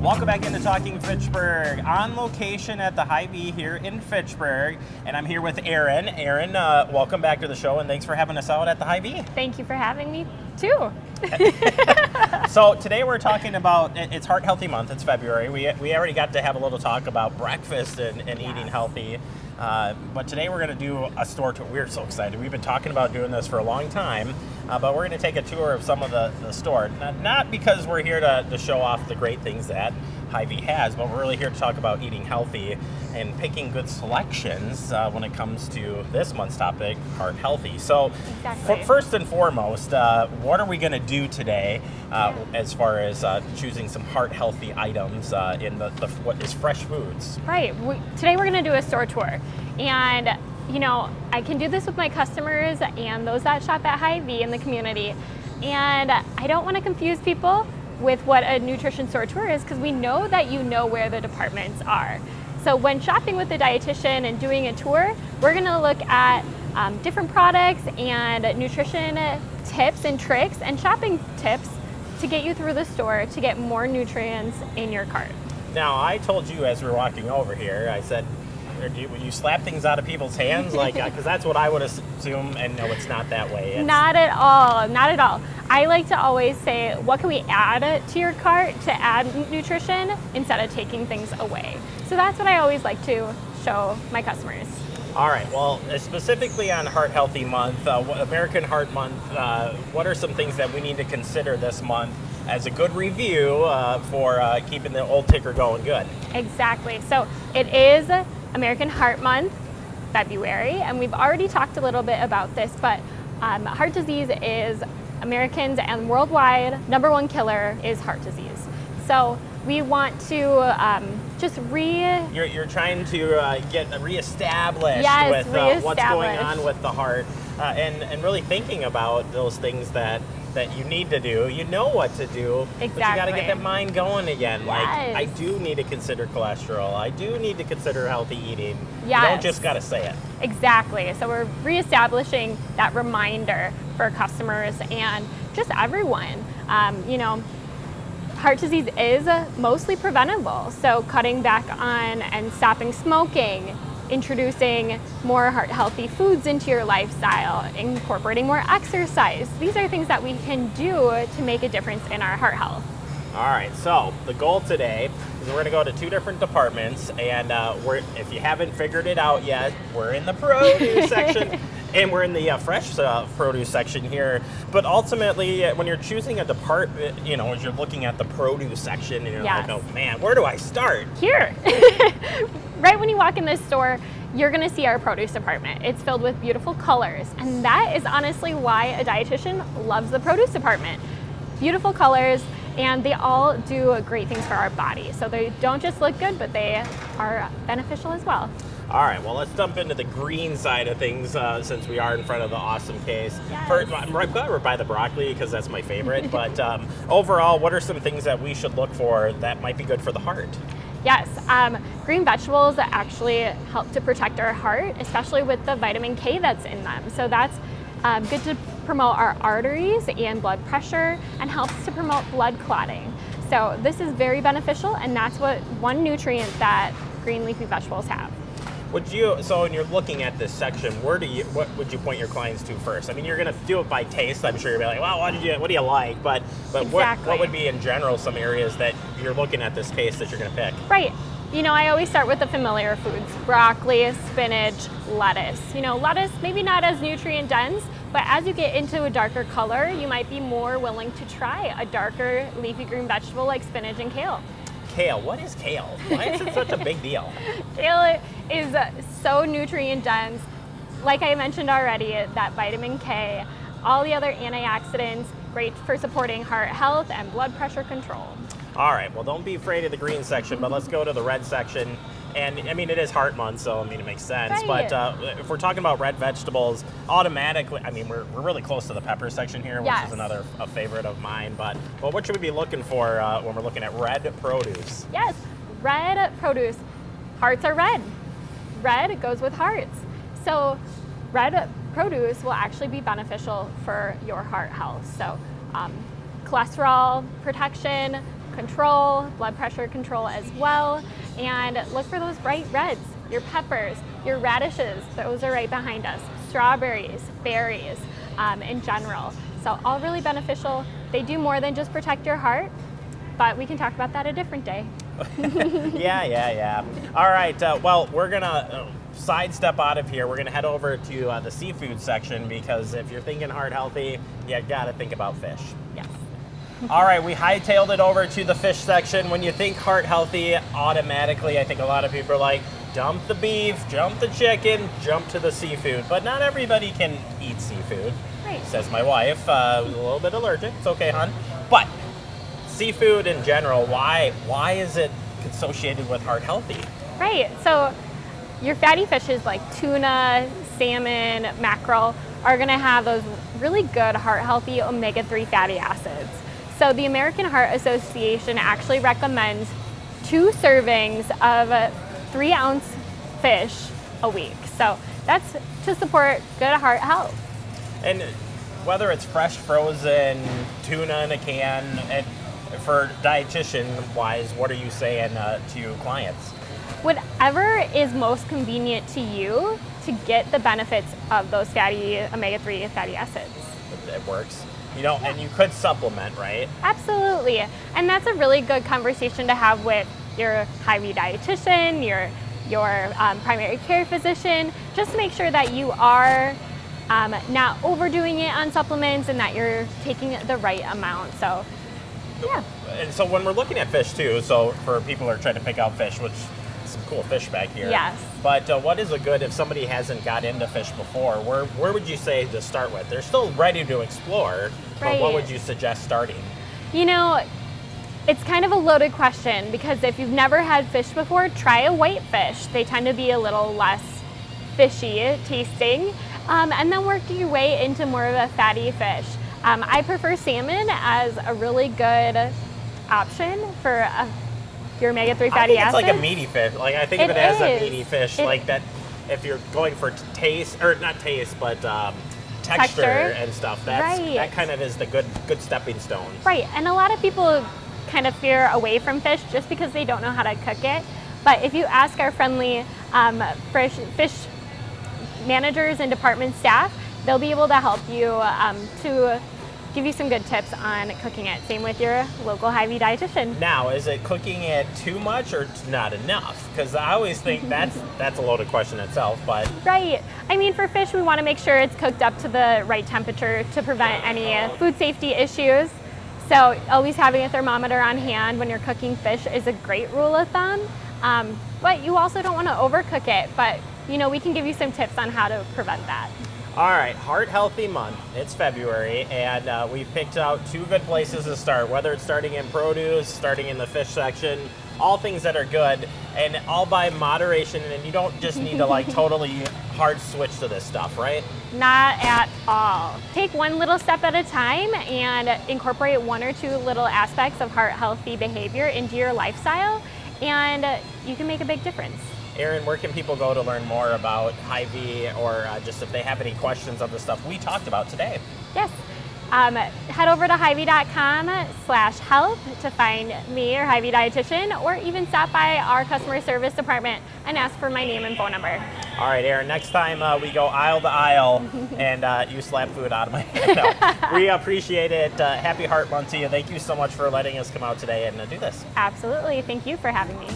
Welcome back into Talking Fitchburg, on location at the Hy-Vee here in Fitchburg, and I'm here with Aryn. Aryn, welcome back to the show, and thanks for having us out at the Hy-Vee. Thank you for having me, too. So today we're talking about, it's Heart Healthy Month, it's February. We already got to have a little talk about breakfast and eating healthy, but today we're going to do a store tour. We're so excited. We've been talking about doing this for a long time, but we're going to take a tour of some of the store. Not because we're here to show off the great things that Hy-Vee has, but we're really here to talk about eating healthy and picking good selections when it comes to this month's topic, Heart Healthy. So first and foremost, what are we going to do today as far as choosing some heart healthy items in what is fresh foods? Right. Today we're going to do a store tour. And, you know, I can do this with my customers and those that shop at Hy-Vee in the community. And I don't want to confuse people with what a nutrition store tour is, because we know that you know where the departments are. So when shopping with the dietitian and doing a tour, we're going to look at different products and nutrition tips and tricks and shopping tips to get you through the store to get more nutrients in your cart. Now, I told you as we were walking over here, I said, when you slap things out of people's hands, like, because that's what I would assume, and no, it's not that way. Not at all, not at all. I like to always say, what can we add to your cart to add nutrition instead of taking things away? So that's what I always like to show my customers. All right, well, specifically on Heart Healthy Month, American Heart Month, what are some things that we need to consider this month as a good review for keeping the old ticker going good? Exactly. So it is American Heart Month, February, and we've already talked a little bit about this, but heart disease is Americans and worldwide #1 killer is heart disease. So we want to just You're trying to get reestablished yes, with what's going on with the heart, and really thinking about those things that you need to do. You know what to do, exactly. But you got to get that mind going again. Yes. Like, I do need to consider cholesterol. I do need to consider healthy eating. Yes. You don't just got to say it. Exactly. So we're reestablishing that reminder for customers and just everyone. You know, heart disease is mostly preventable. So cutting back on and stopping smoking, introducing more heart-healthy foods into your lifestyle, incorporating more exercise. These are things that we can do to make a difference in our heart health. All right, so the goal today is we're going to go to 2 different departments, and if you haven't figured it out yet, we're in the produce section, and we're in the fresh produce section here. But ultimately, when you're choosing a department, you know, as you're looking at the produce section, and you're like, oh man, where do I start? Here. Right when you walk in this store, you're going to see our produce department. It's filled with beautiful colors, and that is honestly why a dietitian loves the produce department. Beautiful colors, and they all do great things for our body. So they don't just look good, but they are beneficial as well. All right, well, let's jump into the green side of things since we are in front of the awesome case. Yes. I'm glad we're by the broccoli because that's my favorite, but overall, what are some things that we should look for that might be good for the heart? Yes, green vegetables actually help to protect our heart, especially with the vitamin K that's in them. So that's good to promote our arteries and blood pressure, and helps to promote blood clotting. So this is very beneficial, and that's one nutrient that green leafy vegetables have. So when you're looking at this section, what would you point your clients to first? I mean, you're going to do it by taste. I'm sure you'll be like, well, what do you like? But exactly. what would be in general some areas that you're looking at this case that you're going to pick? Right. You know, I always start with the familiar foods: broccoli, spinach, lettuce. You know, lettuce maybe not as nutrient dense, but as you get into a darker color, you might be more willing to try a darker leafy green vegetable like spinach and kale. Kale, what is kale? Why is it such a big deal? Kale is so nutrient dense. Like I mentioned already, that vitamin K, all the other antioxidants, great for supporting heart health and blood pressure control. All right, well, don't be afraid of the green section, but let's go to the red section. And I mean, it is Heart Month, so I mean, it makes sense. Right. But if we're talking about red vegetables, automatically, I mean, we're really close to the pepper section here, which is another favorite of mine. But what should we be looking for when we're looking at red produce? Yes, red produce. Hearts are red. Red goes with hearts. So red produce will actually be beneficial for your heart health. So cholesterol protection, control, blood pressure control as well. And look for those bright reds, your peppers, your radishes, those are right behind us, strawberries, berries in general. So all really beneficial. They do more than just protect your heart, but we can talk about that a different day. Yeah. All right, well, we're gonna sidestep out of here. We're gonna head over to the seafood section, because if you're thinking heart healthy, you gotta think about fish. Yes. All right, we hightailed it over to the fish section. When you think heart healthy, automatically, I think a lot of people are like, dump the beef, jump the chicken, jump to the seafood. But not everybody can eat seafood, Right. says my wife. A little bit allergic. It's okay, hon. But seafood in general, why is it associated with heart healthy? Right, so your fatty fishes like tuna, salmon, mackerel are gonna have those really good heart healthy omega-3 fatty acids. So the American Heart Association actually recommends 2 servings of 3-ounce fish a week. So that's to support good heart health. And whether it's fresh, frozen, tuna in a can, and for dietitian wise, what are you saying to clients? Whatever is most convenient to you to get the benefits of those fatty omega-3 fatty acids. It works. And you could supplement, right? Absolutely. And that's a really good conversation to have with your Hy-Vee dietitian, your primary care physician, just to make sure that you are not overdoing it on supplements and that you're taking the right amount. So, yeah. And so when we're looking at fish too, so for people who are trying to pick out fish, which some cool fish back here. Yes. But what is a good, if somebody hasn't got into fish before, where would you say to start with? They're still ready to explore, Right. but what would you suggest starting? It's kind of a loaded question, because if you've never had fish before, try a whitefish. They tend to be a little less fishy tasting. And then work your way into more of a fatty fish. I prefer salmon as a really good option for your omega-3 fatty acids. It's like a meaty fish. Like I think of it as a meaty fish, like that. If you're going for taste, or not taste, but texture and stuff, that kind of is the good stepping stone. Right, and a lot of people kind of veer away from fish just because they don't know how to cook it. But if you ask our friendly fish managers and department staff, they'll be able to help you to give you some good tips on cooking it. Same with your local Hy-Vee dietitian. Now, is it cooking it too much or not enough? Because I always think that's a loaded question itself. But right. I mean, for fish, we want to make sure it's cooked up to the right temperature to prevent any food safety issues. So always having a thermometer on hand when you're cooking fish is a great rule of thumb. But you also don't want to overcook it. But we can give you some tips on how to prevent that. All right, Heart Healthy Month. It's February, and we've picked out 2 good places to start, whether it's starting in produce, starting in the fish section, all things that are good, and all by moderation, and you don't just need to totally hard switch to this stuff, right? Not at all. Take one little step at a time and incorporate 1 or 2 little aspects of heart healthy behavior into your lifestyle, and you can make a big difference. Aryn, where can people go to learn more about Hy-Vee, or just if they have any questions of the stuff we talked about today? Yes. Head over to Hy-Vee.com/health to find me or Hy-Vee dietitian, or even stop by our customer service department and ask for my name and phone number. All right, Aryn, next time we go aisle to aisle and you slap food out of my hand. No, we appreciate it. Happy Heart Month to you. Thank you so much for letting us come out today and do this. Absolutely. Thank you for having me.